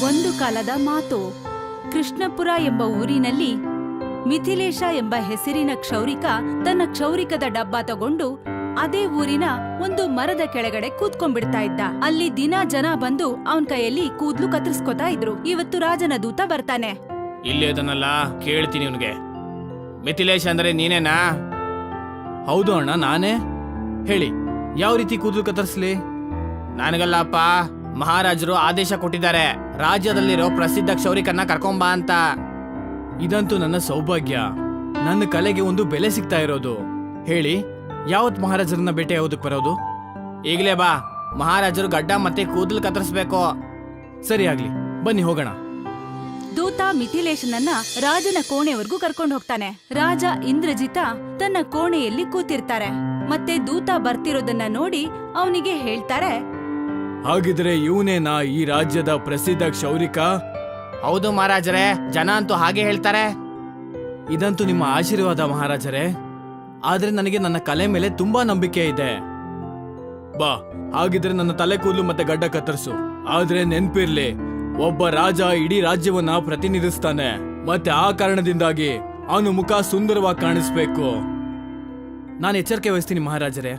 ಒಂದು ಕಾಲದ ಮಾತು. ಕೃಷ್ಣಪುರ ಎಂಬ ಊರಿನಲ್ಲಿ ಮಿಥಿಲೇಶ ಎಂಬ ಹೆಸರಿನ ಕ್ಷೌರಿಕ ತನ್ನ ಕ್ಷೌರಿಕದ ಡಬ್ಬ ತಗೊಂಡು ಅದೇ ಊರಿನ ಒಂದು ಮರದ ಕೆಳಗಡೆ ಕೂತ್ಕೊಂಡ್ಬಿಡ್ತಾ ಇದ್ದ. ಅಲ್ಲಿ ದಿನ ಜನ ಬಂದು ಅವನ್ ಕೈಯಲ್ಲಿ ಕೂದ್ಲು ಕತ್ತರಿಸ್ಕೊತಾ ಇದ್ರು. ಇವತ್ತು ರಾಜನ ದೂತ ಬರ್ತಾನೆ. ಇಲ್ಲಿ ಅದನ್ನೆಲ್ಲ ಕೇಳ್ತೀನಿ ಇವನ್ಗೆ. ಮಿಥಿಲೇಶ್ ಅಂದ್ರೆ ನೀನೇನಾ? ಹೌದು ಅಣ್ಣ, ನಾನೇ. ಹೇಳಿ, ಯಾವ ರೀತಿ ಕೂದಲು ಕತ್ತರಿಸ್ಲಿ? ನನಗಲ್ಲಪ್ಪ, ಮಹಾರಾಜರು ಆದೇಶ ಕೊಟ್ಟಿದ್ದಾರೆ ರಾಜ್ಯದಲ್ಲಿರೋ ಪ್ರಸಿದ್ಧ ಕ್ಷೌರಿಕನ್ನ ಕರ್ಕೊಂಬಾ ಅಂತ. ಇದಂತೂ ನನ್ನ ಸೌಭಾಗ್ಯ. ನನ್ನ ಕಲೆಗೆ ಒಂದು ಬೆಲೆ ಸಿಗ್ತಾ ಇರೋದು. ಹೇಳಿ, ಯಾವತ್ ಮಹಾರಾಜರನ್ನ ಭೇಟಿ ಆಗೋದಕ್ಕೆ ಬರೋದು? ಈಗಲೇ ಬಾ, ಮಹಾರಾಜರು ಗಡ್ಡ ಮತ್ತೆ ಕೂದಲು ಕತ್ತರಿಸ್ಬೇಕು. ಸರಿ ಆಗ್ಲಿ, ಬನ್ನಿ ಹೋಗೋಣ. ದೂತ ಮಿಥಿಲೇಶನನ್ನ ರಾಜನ ಕೋಣೆವರೆಗೂ ಕರ್ಕೊಂಡು ಹೋಗ್ತಾನೆ. ರಾಜ ಇಂದ್ರಜಿತ ತನ್ನ ಕೋಣೆಯಲ್ಲಿ ಕೂತಿರ್ತಾರೆ. ಮತ್ತೆ ದೂತ ಬರ್ತಿರೋದನ್ನ ನೋಡಿ ಅವನಿಗೆ ಹೇಳ್ತಾರೆ, ಹಾಗಿದ್ರೆ ಇವನೇನಾ ಈ ರಾಜ್ಯದ ಪ್ರಸಿದ್ಧ ಕ್ಷೌರಿಕ? ಹೌದು ಮಹಾರಾಜರೇ, ಜನ ಅಂತೂ ಹಾಗೆ ಹೇಳ್ತಾರೆ. ಇದಂತೂ ನಿಮ್ಮ ಆಶೀರ್ವಾದ ಮಹಾರಾಜರೇ. ಆದ್ರೆ ನನಗೆ ನನ್ನ ಕಲೆ ಮೇಲೆ ತುಂಬಾ ನಂಬಿಕೆ ಇದೆ. ಬಾ, ಹಾಗಿದ್ರೆ ನನ್ನ ತಲೆ ಕೂದಲು ಮತ್ತೆ ಗಡ್ಡ ಕತ್ತರಿಸು. ಆದ್ರೆ ನೆನ್ಪಿರ್ಲಿ, ಒಬ್ಬ ರಾಜ ಇಡೀ ರಾಜ್ಯವನ್ನ ಪ್ರತಿನಿಧಿಸ್ತಾನೆ. ಮತ್ತೆ ಆ ಕಾರಣದಿಂದಾಗಿ ಅವನು ಮುಖ ಸುಂದರವಾಗಿ ಕಾಣಿಸ್ಬೇಕು. ನಾನು ಎಚ್ಚರಿಕೆ ವಹಿಸ್ತೀನಿ ಮಹಾರಾಜರೇ.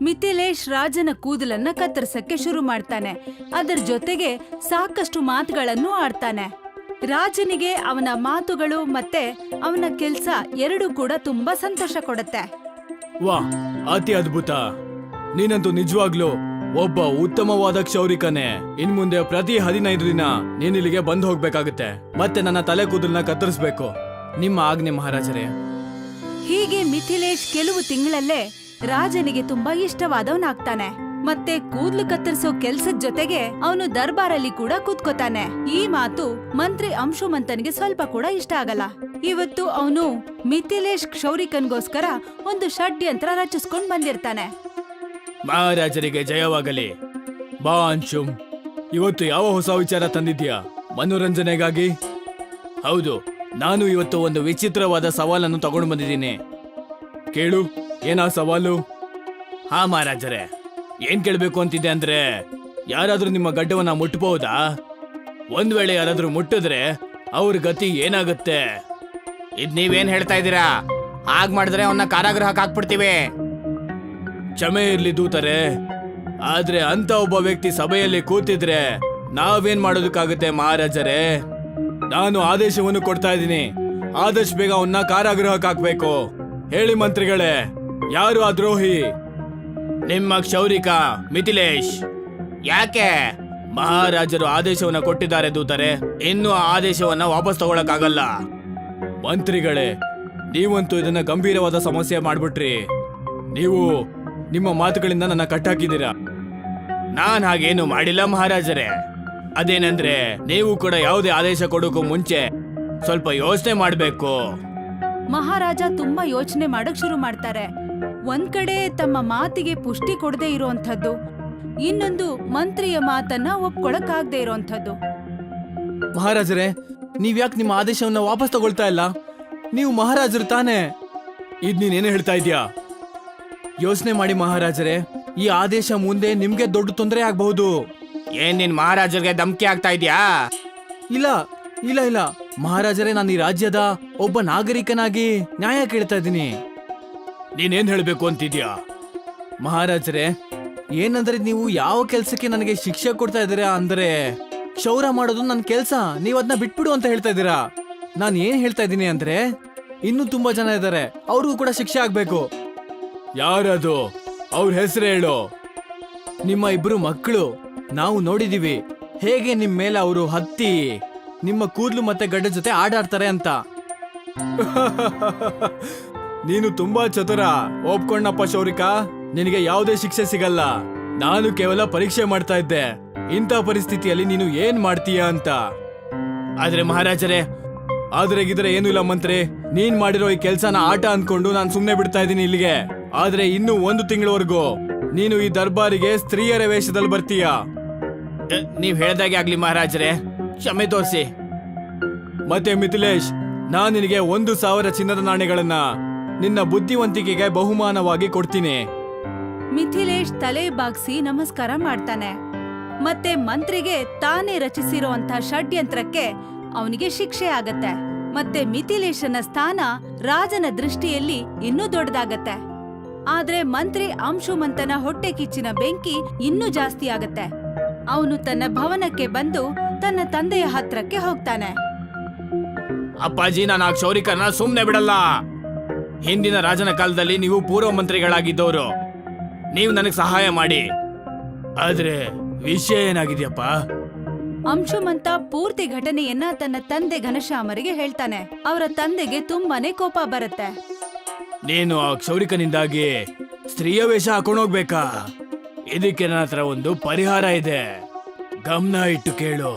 ಮಿಥಿಲೇಶ್ ರಾಜನ ಕೂದಲನ್ನ ಕತ್ತರಿಸಕ್ಕೆ ಶುರು ಮಾಡ್ತಾನೆ. ಅದರ ಜೊತೆಗೆ ಸಾಕಷ್ಟು ಮಾತುಗಳನ್ನು ಆಡ್ತಾನೆ. ರಾಜನಿಗೆ ಅವನ ಮಾತುಗಳು ಮತ್ತೆ ಅವನ ಕೆಲ್ಸ ಎರಡೂ ಕೂಡ ತುಂಬಾ ಸಂತೋಷ ಕೊಡುತ್ತೆ. ವಾ, ಅತಿ ಅದ್ಭುತ. ನೀನಂತೂ ನಿಜವಾಗ್ಲೂ ಒಬ್ಬ ಉತ್ತಮವಾದ ಕ್ಷೌರಿಕನೇ. ಇನ್ ಮುಂದೆ ಪ್ರತಿ 15 ದಿನ ನೀನ್ ಇಲ್ಲಿಗೆ ಬಂದು ಹೋಗ್ಬೇಕಾಗುತ್ತೆ. ಮತ್ತೆ ನನ್ನ ತಲೆ ಕೂದಲನ್ನ ಕತ್ತರಿಸ್ಬೇಕು. ನಿಮ್ಮ ಆಜ್ಞೆ ಮಹಾರಾಜರೇ. ಹೀಗೆ ಮಿಥಿಲೇಶ್ ಕೆಲವು ತಿಂಗಳಲ್ಲೇ ರಾಜನಿಗೆ ತುಂಬಾ ಇಷ್ಟವಾದವನಾಗ್ತಾನೆ. ಮತ್ತೆ ಕೂದ್ಲು ಕತ್ತರಿಸೋ ಕೆಲ್ಸದ ಜೊತೆಗೆ ಅವನು ದರ್ಬಾರಲ್ಲಿ ಕೂಡ ಕೂತ್ಕೋತಾನೆ. ಈ ಮಾತು ಮಂತ್ರಿ ಅಂಶುಮಂತನಿಗೆ ಸ್ವಲ್ಪ ಕೂಡ ಇಷ್ಟ ಆಗಲ್ಲ. ಇವತ್ತು ಅವನು ಮಿಥಿಲೇಶ್ ಕ್ಷೌರಿಕನ್ಗೋಸ್ಕರ ಒಂದು ಷಡ್ಯಂತ್ರ ರಚಿಸ್ಕೊಂಡ್ ಬಂದಿರ್ತಾನೆ. ಮಹಾರಾಜರಿಗೆ ಜಯವಾಗಲಿ. ಬಾ ಅಂಶುಮ್, ಇವತ್ತು ಯಾವ ಹೊಸ ವಿಚಾರ ತಂದಿದ್ಯಾ ಮನೋರಂಜನೆಗಾಗಿ? ಹೌದು, ನಾನು ಇವತ್ತು ಒಂದು ವಿಚಿತ್ರವಾದ ಸವಾಲನ್ನು ತಗೊಂಡು ಬಂದಿದ್ದೀನಿ. ಕೇಳು, ಏನಾ ಸವಾಲು? ಹಾ ಮಹಾರಾಜರೇ, ಏನ್ ಕೇಳ್ಬೇಕು ಅಂತಿದೆ ಅಂದ್ರೆ, ಯಾರಾದ್ರೂ ನಿಮ್ಮ ಗಡ್ಡವನ್ನ ಮುಟ್ಟಬಹುದಾ? ಒಂದ್ ವೇಳೆ ಯಾರಾದ್ರೂ ಮುಟ್ಟಿದ್ರೆ ಅವ್ರ ಗತಿ ಏನಾಗುತ್ತೆ? ಇದ್ ನೀವೇನ್ ಹೇಳ್ತಾ ಇದ್ದೀರಾ? ಹಾಗ್ ಮಾಡಿದ್ರೆ ಅವನ್ನ ಕಾರಾಗೃಹಕ್ಕೆ ಹಾಕ್ಬಿಡ್ತೀವಿ. ಕ್ಷಮೆ ಇರ್ಲಿ ದೂತರೆ, ಆದ್ರೆ ಅಂತ ಒಬ್ಬ ವ್ಯಕ್ತಿ ಸಭೆಯಲ್ಲಿ ಕೂತಿದ್ರೆ ನಾವೇನ್ ಮಾಡೋದಕ್ಕಾಗುತ್ತೆ ಮಹಾರಾಜರೇ? ನಾನು ಆದೇಶವನ್ನು ಕೊಡ್ತಾ ಇದ್ದೀನಿ, ಆದಷ್ಟು ಬೇಗ ಅವನ್ನ ಕಾರಾಗೃಹಕ್ಕೆ ಹಾಕ್ಬೇಕು. ಹೇಳಿ ಮಂತ್ರಿಗಳೇ, ಯಾರು ಆ ದ್ರೋಹಿ? ನಿಮ್ಮ ಕ್ಷೌರಿಕ ಮಿಥಿಲೇಶ್. ಯಾಕೆ? ಮಹಾರಾಜರು ಆದೇಶವನ್ನ ಕೊಟ್ಟಿದ್ದಾರೆ ದೂತರೆ, ಇನ್ನು ಆ ಆದೇಶವನ್ನ ವಾಪಸ್ ತಗೊಳಕ್ಕಾಗಲ್ಲ. ಮಂತ್ರಿಗಳೇ, ನೀವಂತೂ ಇದನ್ನ ಗಂಭೀರವಾದ ಸಮಸ್ಯೆ ಮಾಡ್ಬಿಟ್ರಿ. ನೀವು ನಿಮ್ಮ ಮಾತುಗಳಿಂದ ನನ್ನ ಕಟ್ಟಾಕಿದ್ದೀರಾ. ನಾನ್ ಹಾಗೇನು ಮಾಡಿಲ್ಲ ಮಹಾರಾಜರೇ. ಅದೇನಂದ್ರೆ, ನೀವು ಕೂಡ ಯಾವುದೇ ಆದೇಶ ಕೊಡೋಕು ಮುಂಚೆ ಸ್ವಲ್ಪ ಯೋಚನೆ ಮಾಡ್ಬೇಕು. ಮಹಾರಾಜ ತುಂಬಾ ಯೋಚನೆ ಮಾಡಕ್ ಶುರು ಮಾಡ್ತಾರೆ. ಒಂದ್ ಕಡೆ ತಮ್ಮ ಮಾತಿಗೆ ಪುಷ್ಟಿ ಕೊಡದೆ ಇರೋಂಥದ್ದು, ಇನ್ನೊಂದು ಮಂತ್ರಿಯ ಮಾತನ್ನ ಒಪ್ಕೊಳಕ್ಕಾಗದೆ ಇರೋಂಥದ್ದು. ಮಹಾರಾಜರೇ, ನೀವ್ಯಾಕೆ ನಿಮ್ಮ ಆದೇಶವನ್ನ ವಾಪಸ್ ತಗೊಳ್ತಾ ಇಲ್ಲ? ನೀವು ಮಹಾರಾಜರು ತಾನೇ. ಇದ್ ನೀನೇನು ಹೇಳ್ತಾ ಇದ್ಯಾ? ಯೋಚನೆ ಮಾಡಿ ಮಹಾರಾಜರೇ, ಈ ಆದೇಶ ಮುಂದೆ ನಿಮ್ಗೆ ದೊಡ್ಡ ತೊಂದರೆ ಆಗ್ಬಹುದು. ಏನ್ ನಿನ್ ಮಹಾರಾಜರಿಗೆ ಧಮಕಿ ಆಗ್ತಾ ಇದ್ಯಾ? ಇಲ್ಲ ಇಲ್ಲ ಇಲ್ಲ ಮಹಾರಾಜರೇ, ನಾನು ಈ ರಾಜ್ಯದ ಒಬ್ಬ ನಾಗರಿಕನಾಗಿ ನ್ಯಾಯ ಕೇಳ್ತಾ ಇದ್ದೀನಿ. ನೀನೇನ್ ಹೇಳ್ಬೇಕು ಅಂತಿದ್ಯಾ? ಮಹಾರಾಜರೇ, ಏನಂದ್ರೆ ನೀವು ಯಾವ ಕೆಲ್ಸಕ್ಕೆ ನನಗೆ ಶಿಕ್ಷೆ ಕೊಡ್ತಾ ಇದ್ದೀರಾ ಅಂದ್ರೆ, ಕ್ಷೌರ ಮಾಡೋದು ನನ್ನ ಕೆಲ್ಸ, ನೀವ್ ಅದನ್ನ ಬಿಟ್ಬಿಡು ಅಂತ ಹೇಳ್ತಾ ಇದ್ದೀರಾ. ನಾನು ಏನ್ ಹೇಳ್ತಾ ಇದ್ದೀನಿ ಅಂದ್ರೆ, ಇನ್ನೂ ತುಂಬಾ ಜನ ಇದ್ದಾರೆ, ಅವ್ರಿಗೂ ಕೂಡ ಶಿಕ್ಷೆ ಆಗ್ಬೇಕು. ಯಾರದು? ಅವ್ರ ಹೆಸರು ಹೇಳು. ನಿಮ್ಮ 2 ಮಕ್ಕಳು. ನಾವು ನೋಡಿದೀವಿ ಹೇಗೆ ನಿಮ್ ಮೇಲೆ ಅವರು ಹತ್ತಿ ನಿಮ್ಮ ಕೂದಲು ಮತ್ತೆ ಗಡ್ಡ ಜೊತೆ ಆಡಾಡ್ತಾರೆ ಅಂತ. ನೀನು ತುಂಬಾ ಚತುರ. ಒಪ್ಕೊಂಡಪ್ಪ ಕ್ಷೌರಿಕ, ನಿನಗೆ ಯಾವುದೇ ಶಿಕ್ಷೆ ಸಿಗಲ್ಲ. ನಾನು ಕೇವಲ ಪರೀಕ್ಷೆ ಮಾಡ್ತಾ ಇದ್ದೆ, ಇಂಥ ಪರಿಸ್ಥಿತಿಯಲ್ಲಿ ನೀನು ಏನ್ ಮಾಡ್ತೀಯ ಅಂತ. ಆದ್ರೆ ಮಹಾರಾಜರೇ, ಆದ್ರೆ ಗಿದ್ರೆ ಏನೂ ಇಲ್ಲ ಮಂತ್ರಿ. ನೀನ್ ಮಾಡಿರೋ ಈ ಕೆಲ್ಸನ ಆಟ ಅನ್ಕೊಂಡು ನಾನು ಸುಮ್ನೆ ಬಿಡ್ತಾ ಇದ್ದೀನಿ ಇಲ್ಲಿಗೆ. ಆದ್ರೆ ಇನ್ನು 1 ತಿಂಗಳವರೆಗೂ ನೀನು ಈ ದರ್ಬಾರಿಗೆ ಸ್ತ್ರೀಯರ ವೇಷದಲ್ಲಿ ಬರ್ತೀಯ. ನೀವ್ ಹೇಳ್ದಾಗೆ ಆಗ್ಲಿ ಮಹಾರಾಜರೇ, ಕ್ಷಮೆ ತೋರಿಸಿ. ಮತ್ತೆ ಮಿಥಿಲೇಶ್, ನಾನ್ ನಿನಗೆ 1,000 ಚಿನ್ನದ ನಾಣ್ಯಗಳನ್ನ ನಿನ್ನ ಬುದ್ಧಿವಂತಿಕೆಗೆ ಬಹುಮಾನವಾಗಿ ಕೊಡ್ತೀನಿ. ಮಿಥಿಲೇಶ್ ತಲೆ ಬಾಗ್ಸಿ ನಮಸ್ಕಾರ ಮಾಡ್ತಾನೆ. ಮತ್ತೆ ಮಂತ್ರಿಗೆ ತಾನೇ ರಚಿಸಿರುವಂತ ಷಡ್ಯಂತ್ರಕ್ಕೆ ಅವನಿಗೆ ಶಿಕ್ಷೆ ಆಗತ್ತೆ. ಮತ್ತೆ ಮಿಥಿಲೇಶನ ಸ್ಥಾನ ರಾಜನ ದೃಷ್ಟಿಯಲ್ಲಿ ಇನ್ನೂ ದೊಡ್ಡದಾಗತ್ತೆ. ಆದ್ರೆ ಮಂತ್ರಿ ಅಂಶುಮಂತನ ಹೊಟ್ಟೆ ಕಿಚ್ಚಿನ ಬೆಂಕಿ ಇನ್ನೂ ಜಾಸ್ತಿ ಆಗತ್ತೆ. ಅವನು ತನ್ನ ಭವನಕ್ಕೆ ಬಂದು ತನ್ನ ತಂದೆಯ ಹತ್ರಕ್ಕೆ ಹೋಗ್ತಾನೆ. ಅಪ್ಪಾಜಿ, ನಾನು ಆ ಕ್ಷೌರಿಕನ ಸುಮ್ನೆ ಬಿಡಲ್ಲ. ಹಿಂದಿನ ರಾಜನ ಕಾಲದಲ್ಲಿ ನೀವು ಪೂರ್ವ ಮಂತ್ರಿಗಳಾಗಿದ್ದವರು. ನೀವು ನನಗೆ ಸಹಾಯ ಮಾಡಿ. ಆದ್ರೆ ವಿಷಯ ಏನಾಗಿದೆಯಪ್ಪ? ಅಂಶುಮಂತ ಪೂರ್ತಿ ಘಟನೆಯನ್ನ ತನ್ನ ತಂದೆ ಘನಶ್ಯಾಮರಿಗೆ ಹೇಳ್ತಾನೆ. ಅವರ ತಂದೆಗೆ ತುಂಬಾನೇ ಕೋಪ ಬರುತ್ತೆ. ನೀನು ಆ ಕ್ಷೌರಿಕನಿಂದಾಗಿ ಸ್ತ್ರೀಯ ವೇಷ ಹಾಕೊಂಡೋಗ್ಬೇಕಾ? ಇದಕ್ಕೆ ನನ್ನ ಹತ್ರ ಒಂದು ಪರಿಹಾರ ಇದೆ, ಗಮನ ಇಟ್ಟು ಕೇಳು.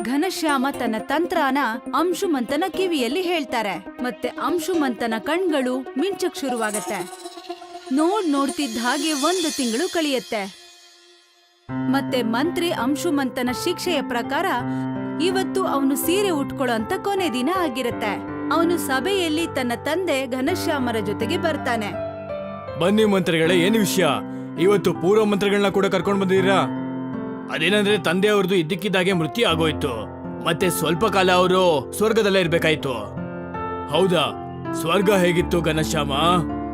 ಘನಶ್ಯಾಮ ತನ್ನ ತಂತ್ರನ ಅಂಶುಮಂತನ ಕಿವಿಯಲ್ಲಿ ಹೇಳ್ತಾರೆ. ಮತ್ತೆ ಅಂಶುಮಂತನ ಕಣ್ಗಳು ಮಿಂಚಕ್ ಶುರುವಾಗತ್ತೆ. ನೋಡ್ತಿದ್ದ ಹಾಗೆ 1 ತಿಂಗಳು ಕಳಿಯತ್ತೆ. ಮತ್ತೆ ಮಂತ್ರಿ ಅಂಶುಮಂತನ ಶಿಕ್ಷೆಯ ಪ್ರಕಾರ ಇವತ್ತು ಅವನು ಸೀರೆ ಉಟ್ಕೊಳ್ಳೋ ಅಂತ ಕೊನೆ ದಿನ ಆಗಿರತ್ತೆ. ಅವನು ಸಭೆಯಲ್ಲಿ ತನ್ನ ತಂದೆ ಘನಶ್ಯಾಮರ ಜೊತೆಗೆ ಬರ್ತಾನೆ. ಬನ್ನಿ ಮಂತ್ರಿಗಳೇ, ಏನು ವಿಷಯ? ಇವತ್ತು ಪೂರ್ವ ಮಂತ್ರಿಗಳನ್ನ ಕೂಡ ಕರ್ಕೊಂಡು ಬಂದಿದ್ದೀರಾ? ಅದೇನಂದ್ರೆ ತಂದೆಯವ್ರದ್ದು ಇದ್ದಕ್ಕಿದ್ದಾಗೆ ಮೃತ್ಯು ಆಗೋಯ್ತು. ಮತ್ತೆ ಸ್ವಲ್ಪ ಕಾಲ ಅವರು ಸ್ವರ್ಗದಲ್ಲೇ ಇರ್ಬೇಕಾಯ್ತು. ಹೌದಾ? ಸ್ವರ್ಗ ಹೇಗಿತ್ತು ಘನಶ್ಯಾಮ?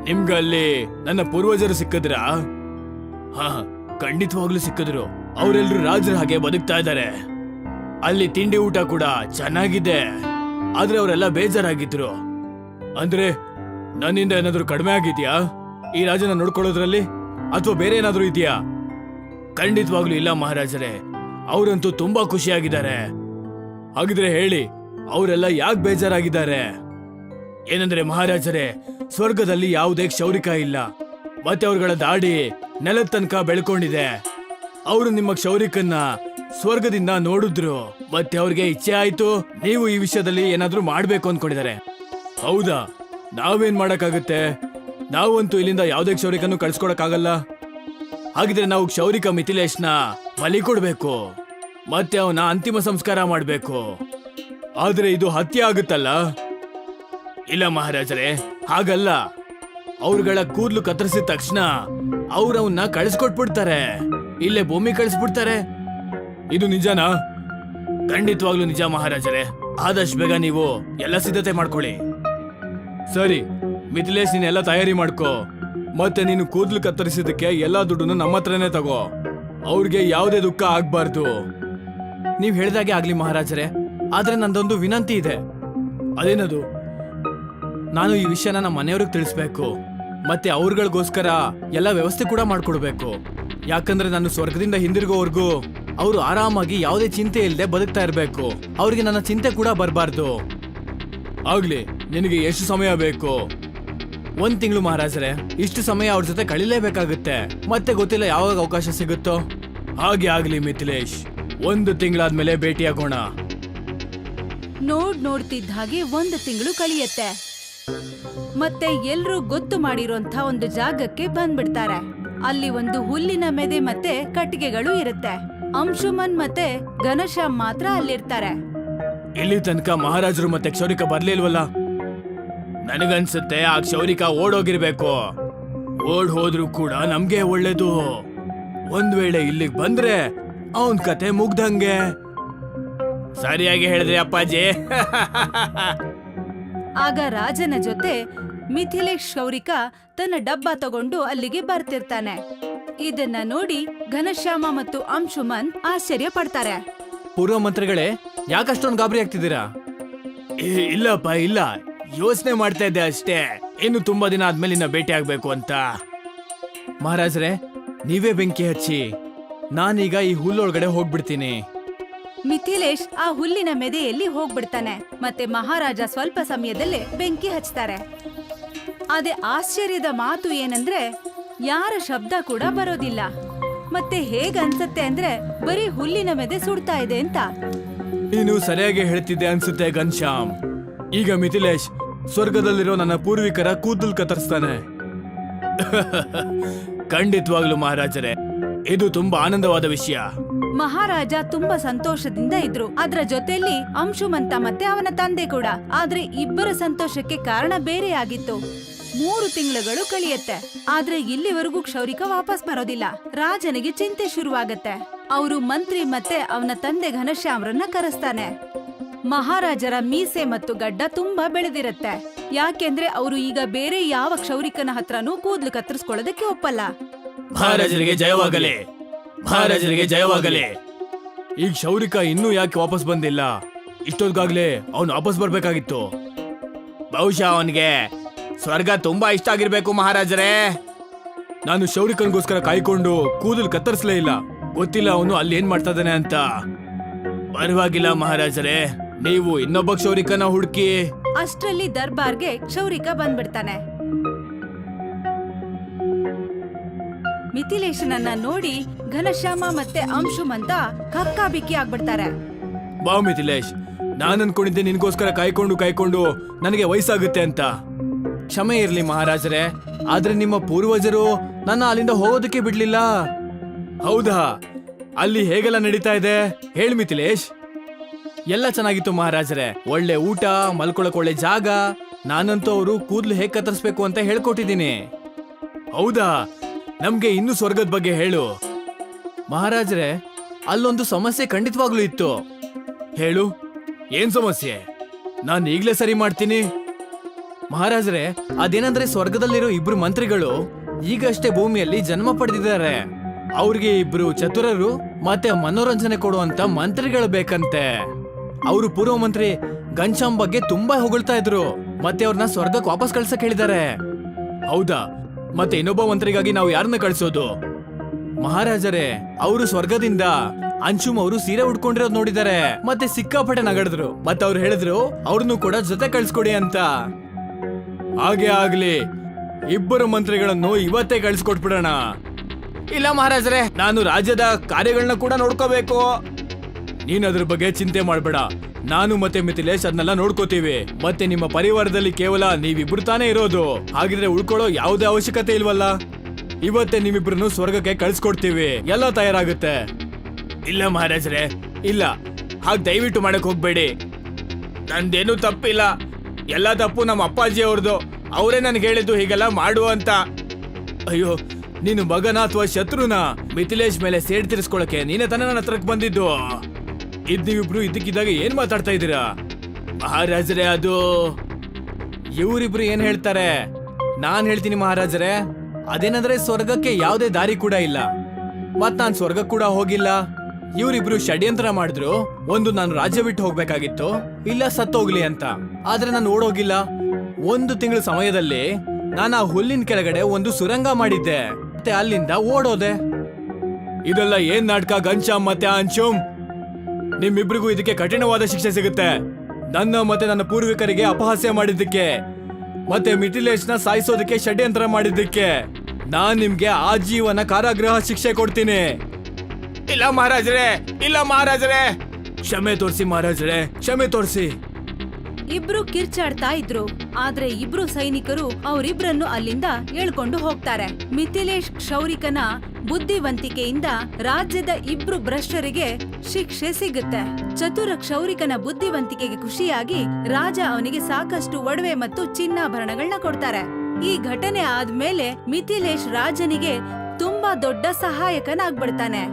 ನಿಮ್ಗಲ್ಲಿ ನನ್ನ ಪೂರ್ವಜರು ಸಿಕ್ಕಿದ್ರಾ? ಹಾ, ಖಂಡಿತವಾಗ್ಲೂ ಸಿಕ್ಕಿದ್ರು. ಅವರೆಲ್ಲರೂ ರಾಜರ ಹಾಗೆ ಬದುಕ್ತಾ ಇದ್ದಾರೆ. ಅಲ್ಲಿ ತಿಂಡಿ ಊಟ ಕೂಡ ಚೆನ್ನಾಗಿದೆ. ಆದ್ರೆ ಅವರೆಲ್ಲ ಬೇಜಾರಾಗಿದ್ರು. ಅಂದ್ರೆ ನನ್ನಿಂದ ಏನಾದ್ರೂ ಕಡಿಮೆ ಆಗಿದ್ಯಾ ಈ ರಾಜನ ನೋಡ್ಕೊಳ್ಳೋದ್ರಲ್ಲಿ, ಅಥವಾ ಬೇರೆ ಏನಾದ್ರೂ ಇದೆಯಾ? ಖಂಡಿತವಾಗ್ಲೂ ಇಲ್ಲ ಮಹಾರಾಜರೇ, ಅವರಂತೂ ತುಂಬಾ ಖುಷಿಯಾಗಿದ್ದಾರೆ. ಹಾಗಿದ್ರೆ ಹೇಳಿ, ಅವರೆಲ್ಲ ಯಾಕೆ ಬೇಜಾರಾಗಿದ್ದಾರೆ? ಏನಂದ್ರೆ ಮಹಾರಾಜರೇ, ಸ್ವರ್ಗದಲ್ಲಿ ಯಾವುದೇ ಕ್ಷೌರಿಕ ಇಲ್ಲ. ಮತ್ತೆ ಅವ್ರಗಳ ದಾಡಿ ನೆಲದ ತನಕ ಬೆಳ್ಕೊಂಡಿದೆ. ಅವರು ನಿಮ್ಮ ಕ್ಷೌರಿಕನ್ನ ಸ್ವರ್ಗದಿಂದ ನೋಡಿದ್ರು. ಮತ್ತೆ ಅವ್ರಿಗೆ ಇಚ್ಛೆ ಆಯ್ತು, ನೀವು ಈ ವಿಷಯದಲ್ಲಿ ಏನಾದ್ರೂ ಮಾಡ್ಬೇಕು ಅನ್ಕೊಂಡಿದ್ದಾರೆ. ಹೌದಾ? ನಾವೇನ್ ಮಾಡಕ್ಕಾಗತ್ತೆ? ನಾವಂತೂ ಇಲ್ಲಿಂದ ಯಾವುದೇ ಕ್ಷೌರಿಕನ್ನು ಕಳ್ಸ್ಕೊಡಕ್ಕಾಗಲ್ಲ. ಹಾಗಿದ್ರೆ ನಾವು ಕ್ಷೌರಿಕ ಮಿಥಿಲೇಶ್ನ ಬಲಿ ಕೊಡ್ಬೇಕು, ಮತ್ತೆ ಅವನ ಅಂತಿಮ ಸಂಸ್ಕಾರ ಮಾಡ್ಬೇಕು. ಆದ್ರೆ ಇದು ಹತ್ಯೆ ಆಗುತ್ತಲ್ಲ? ಇಲ್ಲ ಮಹಾರಾಜರೇ, ಹಾಗಲ್ಲ. ಅವ್ರಗಳ ಕೂದಲು ಕತ್ತರಿಸಿದ ತಕ್ಷಣ ಅವನ್ನ ಕಳಿಸ್ಕೊಟ್ಬಿಡ್ತಾರೆ, ಇಲ್ಲೇ ಭೂಮಿ ಕಳಿಸ್ಬಿಡ್ತಾರೆ. ಇದು ನಿಜನಾ? ಖಂಡಿತವಾಗ್ಲೂ ನಿಜ ಮಹಾರಾಜರೇ. ಆದಷ್ಟು ಬೇಗ ನೀವು ಎಲ್ಲ ಸಿದ್ಧತೆ ಮಾಡ್ಕೊಳ್ಳಿ. ಸರಿ ಮಿಥಿಲೇಶ್, ನೀನೆಲ್ಲ ತಯಾರಿ ಮಾಡ್ಕೋ. ಮತ್ತೆ ನೀನು ಕೂದಲು ಕತ್ತರಿಸಿದಕ್ಕೆ ಎಲ್ಲಾ ದುಡ್ಡನ್ನು ನಮ್ಮ ಹತ್ರನೇ ತಗೋ. ಅವ್ರಿಗೆ ಯಾವುದೇ ದುಃಖ ಆಗ್ಬಾರ್ದು. ನೀವ್ ಹೇಳ್ದಾಗೆ ಆಗ್ಲಿ ಮಹಾರಾಜರೇ. ಆದ್ರೆ ನಂದೊಂದು ವಿನಂತಿ ಇದೆ. ಅದೇನದು? ನಾನು ಈ ವಿಷಯನ ನಮ್ಮ ಮನೆಯವ್ರಿಗೆ ತಿಳಿಸ್ಬೇಕು. ಮತ್ತೆ ಅವ್ರಗಳಿಗೋಸ್ಕರ ಎಲ್ಲ ವ್ಯವಸ್ಥೆ ಕೂಡ ಮಾಡ್ಕೊಡ್ಬೇಕು. ಯಾಕಂದ್ರೆ ನಾನು ಸ್ವರ್ಗದಿಂದ ಹಿಂದಿರುಗೋವರೆಗೂ ಅವರು ಆರಾಮಾಗಿ ಯಾವುದೇ ಚಿಂತೆ ಇಲ್ಲದೆ ಬದುಕ್ತಾ ಇರ್ಬೇಕು. ಅವ್ರಿಗೆ ನನ್ನ ಚಿಂತೆ ಕೂಡ ಬರಬಾರ್ದು. ಆಗ್ಲಿ, ನಿನಗೆ ಎಷ್ಟು ಸಮಯ ಬೇಕು? 1 ತಿಂಗಳು ಮಹಾರಾಜರೇ. ಇಷ್ಟು ಸಮಯ ಅವ್ರ ಜೊತೆ ಕಳಿಲೇಬೇಕಾಗುತ್ತೆ. ಮತ್ತೆ ಗೊತ್ತಿಲ್ಲ ಯಾವಾಗ ಅವಕಾಶ ಸಿಗುತ್ತೋ. ಹಾಗೆ ಆಗ್ಲಿ ಮಿಥಿಲೇಶ್, 1 ತಿಂಗಳಾದ್ಮೇಲೆ ಭೇಟಿಯಾಗೋಣ. ನೋಡ್ತಿದ್ದ ಹಾಗೆ 1 ತಿಂಗಳು ಕಳಿಯತ್ತೆ. ಮತ್ತೆ ಎಲ್ರೂ ಗೊತ್ತು ಮಾಡಿರೋಂಥ ಒಂದು ಜಾಗಕ್ಕೆ ಬಂದ್ಬಿಡ್ತಾರೆ. ಅಲ್ಲಿ ಒಂದು ಹುಲ್ಲಿನ ಮೆದೆ ಮತ್ತೆ ಕಟ್ಟಿಗೆಗಳು ಇರುತ್ತೆ. ಅಂಶುಮನ್ ಮತ್ತೆ ಘನಶ್ಯಾಮ್ ಮಾತ್ರ ಅಲ್ಲಿರ್ತಾರೆ. ಇಲ್ಲಿ ತನಕ ಮಹಾರಾಜರು ಮತ್ತೆ ಕ್ಷೌರಿಕ ಬರ್ಲಿಲ್ವಲ್ಲ? ನನಗನ್ಸುತ್ತೆ ಆ ಕ್ಷೌರಿಕ ಓಡೋಗಿರ್ಬೇಕು. ಓಡ್ ಹೋದ್ರು ಕೂಡ ನಮ್ಗೆ ಒಳ್ಳೇದು. ಒಂದ್ ವೇಳೆ ಇಲ್ಲಿಗೆ ಬಂದ್ರೆ ಅವನ್ ಕತೆ ಮುಗ್ದಂಗೆ. ಸರಿಯಾಗಿ ಹೇಳಿದ್ರಿ ಅಪ್ಪಾಜಿ. ಆಗ ರಾಜನ ಜೊತೆ ಮಿಥಿಲೇಶ್ ಕ್ಷೌರಿಕ ತನ್ನ ಡಬ್ಬ ತಗೊಂಡು ಅಲ್ಲಿಗೆ ಬರ್ತಿರ್ತಾನೆ. ಇದನ್ನ ನೋಡಿ ಘನಶ್ಯಾಮ ಮತ್ತು ಅಂಶುಮನ್ ಆಶ್ಚರ್ಯ ಪಡ್ತಾರೆ. ಪೂರ್ವ ಮಂತ್ರಿಗಳೇ, ಯಾಕಷ್ಟೊಂದು ಗಾಬರಿ ಆಗ್ತಿದ್ದೀರಾ? ಇಲ್ಲಪ್ಪ, ಇಲ್ಲ, ಯೋಚನೆ ಮಾಡ್ತಾ ಇದ್ದೆ ಅಷ್ಟೇ. ಇನ್ನು ತುಂಬಾ ದಿನ ಆದ್ಮೇಲೆ ಇನ್ನ ಭೇಟಿ ಆಗ್ಬೇಕು ಅಂತ. ಮಹಾರಾಜರೇ, ನೀವೇ ಬೆಂಕಿ ಹಚ್ಚಿ, ನಾನೀಗ ಈ ಹುಲ್ಲೊಳಗಡೆ ಹೋಗ್ಬಿಡ್ತೀನಿ. ಮಿಥಿಲೇಶ್ ಆ ಹುಲ್ಲಿನ ಮೆದೆಯಲ್ಲಿ ಹೋಗ್ಬಿಡ್ತಾನೆ. ಮತ್ತೆ ಮಹಾರಾಜ ಸ್ವಲ್ಪ ಸಮಯದಲ್ಲೇ ಬೆಂಕಿ ಹಚ್ತಾರೆ. ಅದೇ ಆಶ್ಚರ್ಯದ ಮಾತು ಏನಂದ್ರೆ ಯಾರ ಶಬ್ದ ಕೂಡ ಬರೋದಿಲ್ಲ. ಮತ್ತೆ ಹೇಗನ್ಸತ್ತೆ ಅಂದ್ರೆ ಬರೀ ಹುಲ್ಲಿನ ಮೆದೆ ಸುಡ್ತಾ ಇದೆ ಅಂತ. ನೀನು ಸರಿಯಾಗಿ ಹೇಳ್ತಿದ್ದೆ ಅನ್ಸುತ್ತೆ ಘನಶ್ಯಾಮ್. ಈಗ ಮಿಥಿಲೇಶ್ ಸ್ವರ್ಗದಲ್ಲಿರೋ ನನ್ನ ಪೂರ್ವಿಕರ ಕೂದಲು ಕತ್ತರಿಸ್ತಾನೆ. ಖಂಡಿತವಾಗ್ಲು ಮಹಾರಾಜರೇ, ಇದು ತುಂಬಾ ಆನಂದವಾದ ವಿಷಯ. ಮಹಾರಾಜ ತುಂಬಾ ಸಂತೋಷದಿಂದ ಇದ್ರು. ಅದ್ರ ಜೊತೆಲಿ ಅಂಶುಮಂತ ಮತ್ತೆ ಅವನ ತಂದೆ ಕೂಡ. ಆದ್ರೆ ಇಬ್ಬರ ಸಂತೋಷಕ್ಕೆ ಕಾರಣ ಬೇರೆ ಆಗಿತ್ತು. 3 ತಿಂಗಳುಗಳು ಕಳಿಯತ್ತೆ. ಆದ್ರೆ ಇಲ್ಲಿವರೆಗೂ ಕ್ಷೌರಿಕ ವಾಪಸ್ ಬರೋದಿಲ್ಲ. ರಾಜನಿಗೆ ಚಿಂತೆ ಶುರುವಾಗತ್ತೆ. ಅವರು ಮಂತ್ರಿ ಮತ್ತೆ ಅವನ ತಂದೆ ಘನಶ್ಯಾಮ್ರನ್ನ ಕರೆಸ್ತಾನೆ. ಮಹಾರಾಜರ ಮೀಸೆ ಮತ್ತು ಗಡ್ಡ ತುಂಬಾ ಬೆಳೆದಿರತ್ತೆ, ಯಾಕೆಂದ್ರೆ ಅವರು ಈಗ ಬೇರೆ ಯಾವ ಕ್ಷೌರಿಕನ ಹತ್ರನೂ ಕೂದ್ಲು ಕತ್ತರಿಸ್ಕೊಳ್ಳೋದಕ್ಕೆ ಒಪ್ಪಲ್ಲ. ಮಹಾರಾಜರಿಗೆ ಜಯವಾಗಲಿ, ಮಹಾರಾಜರಿಗೆ ಜಯವಾಗಲಿ. ಈಗ ಕ್ಷೌರಿಕ ಇನ್ನೂ ಯಾಕೆ ವಾಪಸ್ ಬಂದಿಲ್ಲ? ಇಷ್ಟೊತ್ತಾಗ್ಲೇ ಅವನು ವಾಪಸ್ ಬರ್ಬೇಕಾಗಿತ್ತು. ಬಹುಶಃ ಅವನಿಗೆ ಸ್ವರ್ಗ ತುಂಬಾ ಇಷ್ಟ ಆಗಿರ್ಬೇಕು ಮಹಾರಾಜರೇ. ನಾನು ಕ್ಷೌರಿಕನಿಗೋಸ್ಕರ ಕಾಯ್ಕೊಂಡು ಕೂದಲು ಕತ್ತರಿಸಲೇ ಇಲ್ಲ. ಗೊತ್ತಿಲ್ಲ ಅವನು ಅಲ್ಲಿ ಏನ್ ಮಾಡ್ತಾ ಇದ್ದಾನೆ ಅಂತ. ಪರವಾಗಿಲ್ಲ ಮಹಾರಾಜರೇ, ನೀವು ಇನ್ನೊಬ್ಬ ಕ್ಷೌರಿಕನ ಹುಡುಕಿ. ಅಷ್ಟ್ರಲ್ಲಿ ದರ್ಬಾರ್ಗೆ ಕ್ಷೌರಿಕ ಬಂದ್ಬಿಡ್ತಾನೆ. ಮಿಥಿಲೇಶನನ್ನ ನೋಡಿ ಘನಶ್ಯಾಮ ಮತ್ತೆ ಅಂಶುಮಂತ ಕಕ್ಕಾಬಿಕ್ಕಿ ಆಗ್ಬಿಡ್ತಾರೆ. ಬಾ ಮಿಥಿಲೇಶ್, ನಾನು ಅನ್ಕೊಂಡಿದ್ದೆ ನಿನ್ಗೋಸ್ಕರ ಕಾಯ್ಕೊಂಡು ನನಗೆ ವಯಸ್ಸಾಗುತ್ತೆ ಅಂತ. ಕ್ಷಮೆ ಇರ್ಲಿ ಮಹಾರಾಜರೇ, ಆದ್ರೆ ನಿಮ್ಮ ಪೂರ್ವಜರು ನನ್ನ ಅಲ್ಲಿಂದ ಹೋಗೋದಕ್ಕೆ ಬಿಡ್ಲಿಲ್ಲ. ಹೌದಾ? ಅಲ್ಲಿ ಹೇಗೆಲ್ಲ ನಡೀತಾ ಇದೆ ಹೇಳಿ ಮಿಥಿಲೇಶ್. ಎಲ್ಲ ಚೆನ್ನಾಗಿತ್ತು ಮಹಾರಾಜರೇ, ಒಳ್ಳೆ ಊಟ, ಮಲ್ಕೊಳಕ್ ಒಳ್ಳೆ ಜಾಗ. ನಾನಂತೂ ಅವರು ಕೂದ್ಲು ಹೇಗ್ ಕತ್ತರಿಸ್ಬೇಕು ಅಂತ ಹೇಳ್ಕೊಟ್ಟಿದ್ದೀನಿ. ಹೌದಾ? ನಮ್ಗೆ ಇನ್ನು ಸ್ವರ್ಗದ ಬಗ್ಗೆ ಹೇಳು ಮಹಾರಾಜರೇ. ಅಲ್ಲೊಂದು ಸಮಸ್ಯೆ ಖಂಡಿತವಾಗ್ಲೂ ಇತ್ತು. ಹೇಳು, ಏನ್ ಸಮಸ್ಯೆ? ನಾನು ಈಗ್ಲೇ ಸರಿ ಮಾಡ್ತೀನಿ. ಮಹಾರಾಜರೇ, ಅದೇನಂದ್ರೆ ಸ್ವರ್ಗದಲ್ಲಿರೋ ಇಬ್ರು ಮಂತ್ರಿಗಳು ಈಗಷ್ಟೇ ಭೂಮಿಯಲ್ಲಿ ಜನ್ಮ ಪಡೆದಿದ್ದಾರೆ. ಅವ್ರಿಗೆ ಇಬ್ರು ಚತುರರು ಮತ್ತೆ ಮನೋರಂಜನೆ ಕೊಡುವಂತ ಮಂತ್ರಿಗಳು ಬೇಕಂತೆ. ಅವರು ಪೂರ್ವ ಮಂತ್ರಿ ಘನಶ್ಯಾಮ್ ಬಗ್ಗೆ ತುಂಬಾ ಹೊಗಳ್ತಾ ಇದ್ರು, ಮತ್ತೆ ಅವ್ರನ್ನ ಸ್ವರ್ಗಕ್ಕೆ ವಾಪಸ್ ಕಳ್ಸಕ್ ಹೇಳಿದ್ದಾರೆ. ಹೌದಾ? ಮತ್ತೆ ಇನ್ನೊಬ್ಬ ಮಂತ್ರಿಗಾಗಿ ನಾವು ಯಾರನ್ನ ಕಳ್ಸೋದು? ಮಹಾರಾಜರೇ, ಅವರು ಸ್ವರ್ಗದಿಂದ ಅಂಶುಮ್ ಅವರು ಸೀರೆ ಉಡ್ಕೊಂಡಿರೋದು ನೋಡಿದ್ದಾರೆ, ಮತ್ತೆ ಸಿಕ್ಕಾಪಟ್ಟೆ ನಗಡಿದ್ರು. ಮತ್ತೆ ಅವ್ರು ಹೇಳಿದ್ರು ಅವ್ರನ್ನು ಕೂಡ ಜೊತೆ ಕಳ್ಸ್ಕೊಡಿ ಅಂತ. ಹಾಗೆ ಆಗ್ಲಿ, ಇಬ್ಬರು ಮಂತ್ರಿಗಳನ್ನು ಇವತ್ತೇ ಕಳ್ಸಿಕೊಟ್ಬಿಡೋಣ. ಇಲ್ಲ ಮಹಾರಾಜರೇ, ನಾನು ರಾಜ್ಯದ ಕಾರ್ಯಗಳನ್ನ ಕೂಡ ನೋಡ್ಕೋಬೇಕು. ನೀನ್ ಅದ್ರ ಬಗ್ಗೆ ಚಿಂತೆ ಮಾಡ್ಬೇಡ, ನಾನು ಮತ್ತೆ ಮಿಥಿಲೇಶ್ ಅದನ್ನೆಲ್ಲ ನೋಡ್ಕೋತೀವಿ. ಮತ್ತೆ ನಿಮ್ಮ ಪರಿವಾರದಲ್ಲಿ ಕೇವಲ ನೀವಿಬ್ರು ತಾನೇ ಇರೋದು, ಹಾಗಿದ್ರೆ ಉಳ್ಕೊಳ್ಳೋ ಯಾವುದೇ ಅವಶ್ಯಕತೆ ಇಲ್ವಲ್ಲ. ಇವತ್ತೇ ನಿಮ್ಮಿಬ್ರನ್ನು ಸ್ವರ್ಗಕ್ಕೆ ಕಳ್ಸ್ಕೊಡ್ತೀವಿ, ಎಲ್ಲ ತಯಾರಾಗುತ್ತೆ. ಇಲ್ಲ ಮಹಾರಾಜರೇ, ಇಲ್ಲ, ಹಾಗೆ ದಯವಿಟ್ಟು ಮಾಡಕ್ ಹೋಗ್ಬೇಡಿ. ನಂದೇನು ತಪ್ಪಿಲ್ಲ, ಎಲ್ಲ ತಪ್ಪು ನಮ್ಮ ಅಪ್ಪಾಜಿ ಅವ್ರದ್ದು. ಅವರೇ ನನ್ಗೆ ಹೇಳಿದ್ದು ಹೀಗೆಲ್ಲ ಮಾಡು ಅಂತ. ಅಯ್ಯೋ, ನೀನು ಮಗನ ಅಥವಾ ಶತ್ರುನ? ಮಿಥಿಲೇಶ್ ಮೇಲೆ ಸೇಡ್ ತೀರಿಸ್ಕೊಳಕ್ಕೆ ನೀನೇ ತಾನೇ ನನ್ನ ಹತ್ರಕ್ಕೆ ಬಂದಿದ್ದು. ನೀವಿಬ್ರು ಇದ್ದಕ್ಕಿದ್ದಾಗ ಏನ್ ಮಾತಾಡ್ತಾ ಇದ್ದೀರಾ? ಮಹಾರಾಜರೇ, ಅದು ಇವರಿಬ್ರು ಏನ್ ಹೇಳ್ತಾರೆ ನಾನ್ ಹೇಳ್ತೀನಿ ಮಹಾರಾಜರೇ. ಅದೇನಂದ್ರೆ ಸ್ವರ್ಗಕ್ಕೆ ಯಾವುದೇ ದಾರಿ ಕೂಡ ಇಲ್ಲ, ಮತ್ ನಾನ್ ಸ್ವರ್ಗ ಕೂಡ ಹೋಗಿಲ್ಲ. ಇವರಿಬ್ರು ಷಡ್ಯಂತ್ರ ಮಾಡಿದ್ರು. ಒಂದು ನಾನು ರಾಜ್ಯ ಬಿಟ್ಟು ಹೋಗ್ಬೇಕಾಗಿತ್ತು, ಇಲ್ಲ ಸತ್ತೋಗ್ಲಿ ಅಂತ. ಆದ್ರೆ ನಾನು ಓಡೋಗಿಲ್ಲ. 1 ತಿಂಗಳ ಸಮಯದಲ್ಲಿ ನಾನು ಆ ಹುಲ್ಲಿನ ಕೆಳಗಡೆ ಒಂದು ಸುರಂಗ ಮಾಡಿದ್ದೆ, ಮತ್ತೆ ಅಲ್ಲಿಂದ ಓಡೋದೆ. ಇದೆಲ್ಲ ಏನ್ ನಾಟಕ ಘನಶ್ಯಾಮ್ ಮತ್ತೆ ಅಂಶುಮ್? ನಿಮ್ಮಿಬ್ರಿಗೂ ಇದಕ್ಕೆ ಕಠಿಣವಾದ ಶಿಕ್ಷೆ ಸಿಗುತ್ತೆ. ನನ್ನ ಮತ್ತೆ ನನ್ನ ಪೂರ್ವಿಕರಿಗೆ ಅಪಹಾಸ್ಯ ಮಾಡಿದ್ದಕ್ಕೆ, ಮತ್ತೆ ಮಿಥಿಲೇಶ್ನ ಸಾಯಿಸೋದಕ್ಕೆ ಷಡ್ಯಂತ್ರ ಮಾಡಿದ್ದಕ್ಕೆ ನಾನ್ ನಿಮ್ಗೆ ಆಜೀವನ ಕಾರಾಗೃಹ ಶಿಕ್ಷೆ ಕೊಡ್ತೀನಿ. ಇಲ್ಲ ಮಹಾರಾಜರೇ, ಇಲ್ಲ ಮಹಾರಾಜರೇ, ಕ್ಷಮೆ ತೋರಿಸಿ ಮಹಾರಾಜರೇ, ಕ್ಷಮೆ ತೋರಿಸಿ. ಇಬ್ರು ಕಿರ್ಚಾಡ್ತಾ ಇದ್ರು, ಆದ್ರೆ ಇಬ್ರು ಸೈನಿಕರು ಅವರಿಬ್ರನ್ನು ಅಲ್ಲಿಂದ ಎಳ್ಕೊಂಡು ಹೋಗ್ತಾರೆ. ಮಿಥಿಲೇಶ್ ಕ್ಷೌರಿಕನ ಬುದ್ಧಿವಂತಿಕೆಯಿಂದ ರಾಜ್ಯದ ಇಬ್ರು ಭ್ರಷ್ಟರಿಗೆ ಶಿಕ್ಷೆ ಸಿಗುತ್ತೆ. ಚತುರ ಕ್ಷೌರಿಕನ ಬುದ್ಧಿವಂತಿಕೆಗೆ ಖುಷಿಯಾಗಿ ರಾಜ ಅವನಿಗೆ ಸಾಕಷ್ಟು ಒಡವೆ ಮತ್ತು ಚಿನ್ನಾಭರಣಗಳನ್ನ ಕೊಡ್ತಾರೆ. ಈ ಘಟನೆ ಆದ್ಮೇಲೆ ಮಿಥಿಲೇಶ್ ರಾಜನಿಗೆ ತುಂಬಾ ದೊಡ್ಡ ಸಹಾಯಕನಾಗ್ಬಿಡ್ತಾನೆ.